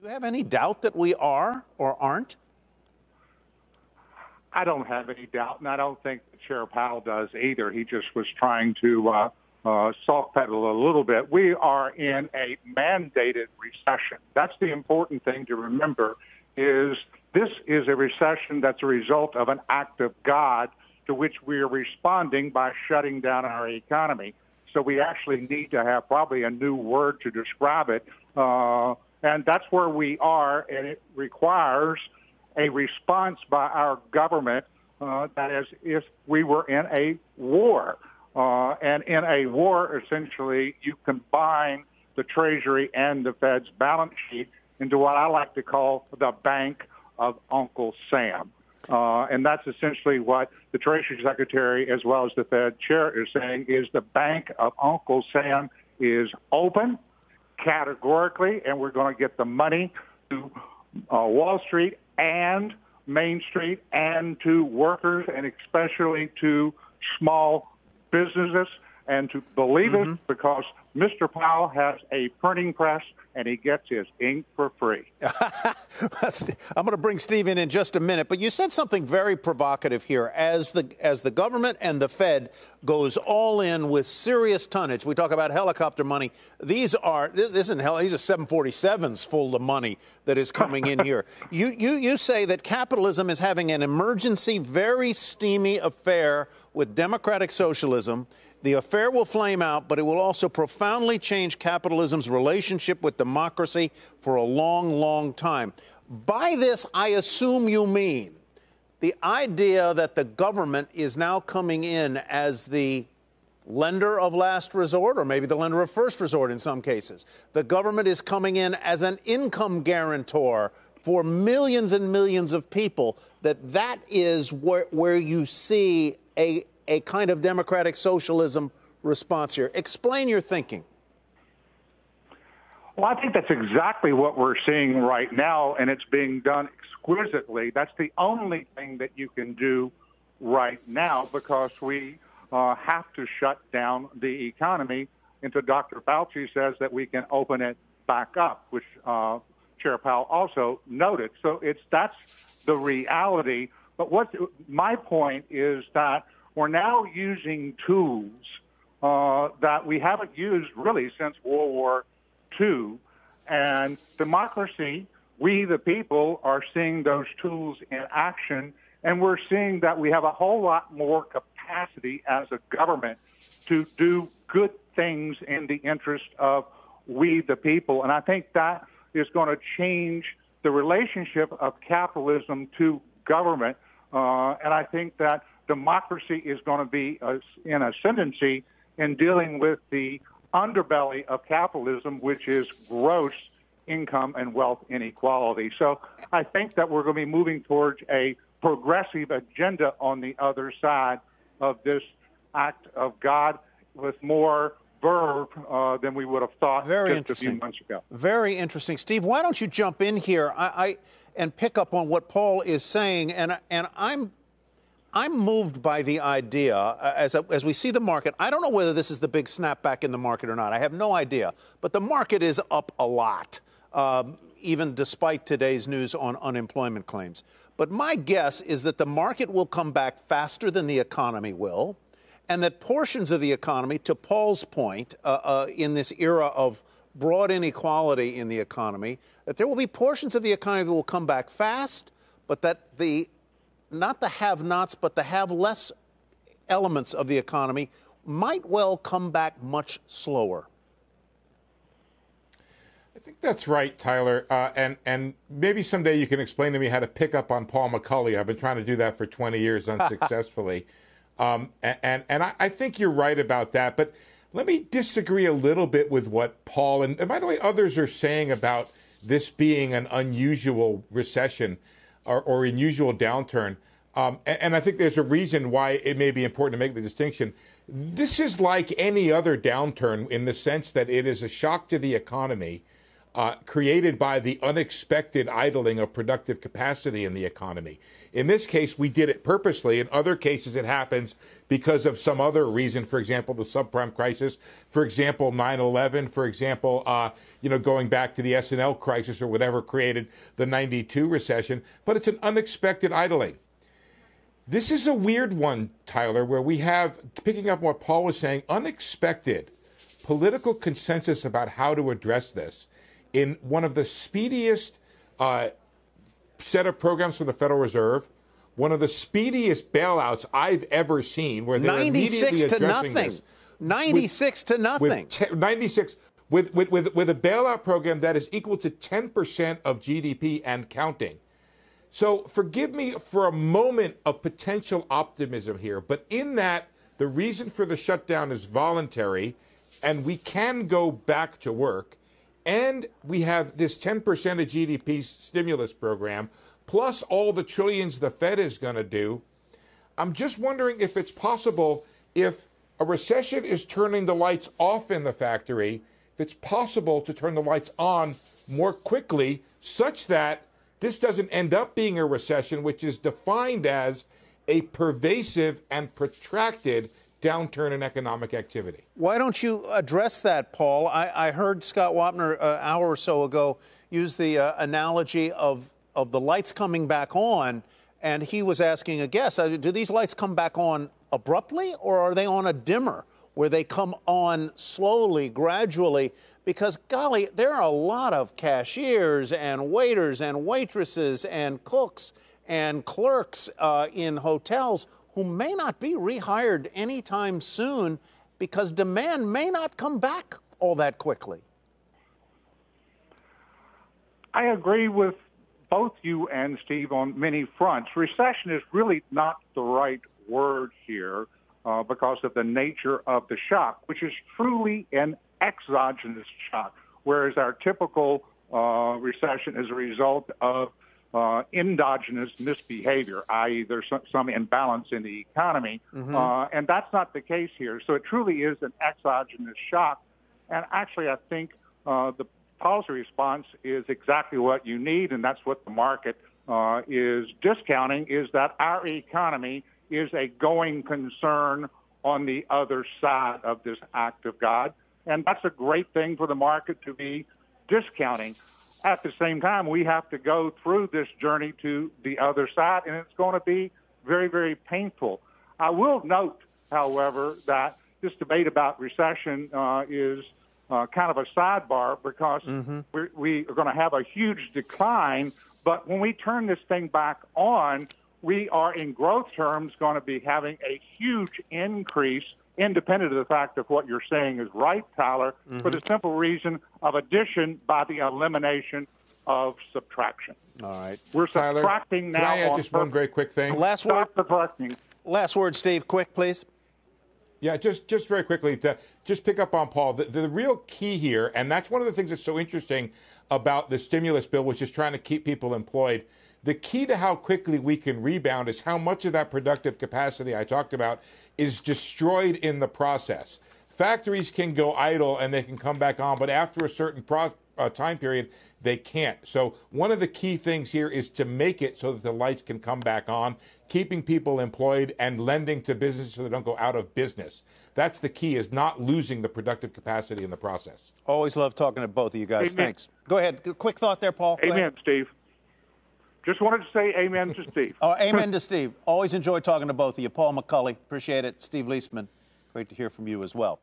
Do you have any doubt that we are or aren't? I don't have any doubt, and I don't think that Chair Powell does either. He just was trying to soft pedal a little bit. We are in a mandated recession. That's the important thing to remember, is this is a recession that's a result of an act of God to which we are responding by shutting down our economy. So we actually need to have probably a new word to describe it. And that's where we are, and it requires a response by our government that is if we were in a war. And in a war, essentially, you combine the Treasury and the Fed's balance sheet into what I like to call the Bank of Uncle Sam. And that's essentially what the Treasury Secretary, as well as the Fed Chair, is saying, is the Bank of Uncle Sam is open categorically, and we're going to get the money to Wall Street and Main Street and to workers and especially to small businesses and to believe it because Mr. Powell has a printing press and he gets his ink for free. I'm going to bring Steve in just a minute, but you said something very provocative here. As the government and the Fed goes all in with serious tonnage, we talk about helicopter money. These isn't hell. These are 747s full of money that is coming in here. You say that capitalism is having an emergency, very steamy affair with democratic socialism. The affair will flame out, but it will also profoundly change capitalism's relationship with democracy for a long, long time. By this, I assume you mean the idea that the government is now coming in as the lender of last resort, or maybe the lender of first resort in some cases. The government is coming in as an income guarantor for millions and millions of people, that is where you see a kind of democratic socialism response here. Explain your thinking. Well, I think that's exactly what we're seeing right now, and it's being done exquisitely. That's the only thing that you can do right now because we have to shut down the economy until Dr. Fauci says that we can open it back up, which Chair Powell also noted. So that's the reality. But my point is that we're now using tools that we haven't used really since World War II. And democracy, we the people, are seeing those tools in action. And we're seeing that we have a whole lot more capacity as a government to do good things in the interest of we the people. And I think that is going to change the relationship of capitalism to government. And I think that democracy is going to be in ascendancy in dealing with the underbelly of capitalism, which is gross income and wealth inequality. So I think that we're going to be moving towards a progressive agenda on the other side of this act of God with more verve than we would have thought just a few months ago. Very interesting. Steve, why don't you jump in here and pick up on what Paul is saying? And I'm moved by the idea, as we see the market. I don't know whether this is the big snapback in the market or not. I have no idea. But the market is up a lot, even despite today's news on unemployment claims. But my guess is that the market will come back faster than the economy will, and that portions of the economy, to Paul's point, in this era of broad inequality in the economy, that there will be portions of the economy that will come back fast, but that not the have-nots, but the have-less elements of the economy might well come back much slower. I think that's right, Tyler. And maybe someday you can explain to me how to pick up on Paul McCulley. I've been trying to do that for 20 years unsuccessfully. And I think you're right about that. But let me disagree a little bit with what Paul and by the way, others are saying about this being an unusual recession or unusual downturn. And I think there's a reason why it may be important to make the distinction. This is like any other downturn in the sense that it is a shock to the economy. created by the unexpected idling of productive capacity in the economy. In this case, we did it purposely. In other cases, it happens because of some other reason. For example, the subprime crisis. For example, 9/11. For example, going back to the S&L crisis or whatever created the 92 recession. But it's an unexpected idling. This is a weird one, Tyler, where we have, picking up what Paul was saying, unexpected political consensus about how to address this in one of the speediest set of programs from the Federal Reserve, one of the speediest bailouts I've ever seen, where they're immediately addressing this. 96 to nothing. 96 with a bailout program that is equal to 10% of GDP and counting. So forgive me for a moment of potential optimism here, but in that the reason for the shutdown is voluntary, and we can go back to work. And we have this 10% of GDP stimulus program, plus all the trillions the Fed is going to do. I'm just wondering if it's possible, if a recession is turning the lights off in the factory, if it's possible to turn the lights on more quickly, such that this doesn't end up being a recession, which is defined as a pervasive and protracted downturn in economic activity. Why don't you address that, Paul? I heard Scott Wapner an hour or so ago use the analogy of the lights coming back on, and he was asking a guest, do these lights come back on abruptly, or are they on a dimmer where they come on slowly, gradually? Because, golly, there are a lot of cashiers and waiters and waitresses and cooks and clerks in hotels who may not be rehired anytime soon because demand may not come back all that quickly. I agree with both you and Steve on many fronts. Recession is really not the right word here because of the nature of the shock, which is truly an exogenous shock, whereas our typical recession is a result of endogenous misbehavior, i.e. there's some imbalance in the economy, and that's not the case here. So it truly is an exogenous shock, and actually I think the policy response is exactly what you need, and that's what the market is discounting, is that our economy is a going concern on the other side of this act of God, and that's a great thing for the market to be discounting. At the same time, we have to go through this journey to the other side, and it's going to be very, very painful. I will note, however, that this debate about recession is kind of a sidebar because we are going to have a huge decline, but when we turn this thing back on, we are in growth terms going to be having a huge increase, independent of the fact of what you're saying is right, Tyler, for the simple reason of addition by the elimination of subtraction. All right. We're subtracting now. Can I add just one very quick thing? Last word. Subtracting. Last word, Steve. Quick, please. Yeah, just very quickly to just pick up on Paul. The real key here, and that's one of the things that's so interesting about the stimulus bill, which is trying to keep people employed. The key to how quickly we can rebound is how much of that productive capacity I talked about is destroyed in the process. Factories can go idle and they can come back on, but after a certain time period, they can't. So one of the key things here is to make it so that the lights can come back on, keeping people employed and lending to businesses so they don't go out of business. That's the key, is not losing the productive capacity in the process. Always love talking to both of you guys. Amen. Thanks. Go ahead. Quick thought there, Paul. Amen, Steve. Just wanted to say amen to Steve. Oh, amen to Steve. Always enjoy talking to both of you. Paul McCulley, appreciate it. Steve Leisman, great to hear from you as well.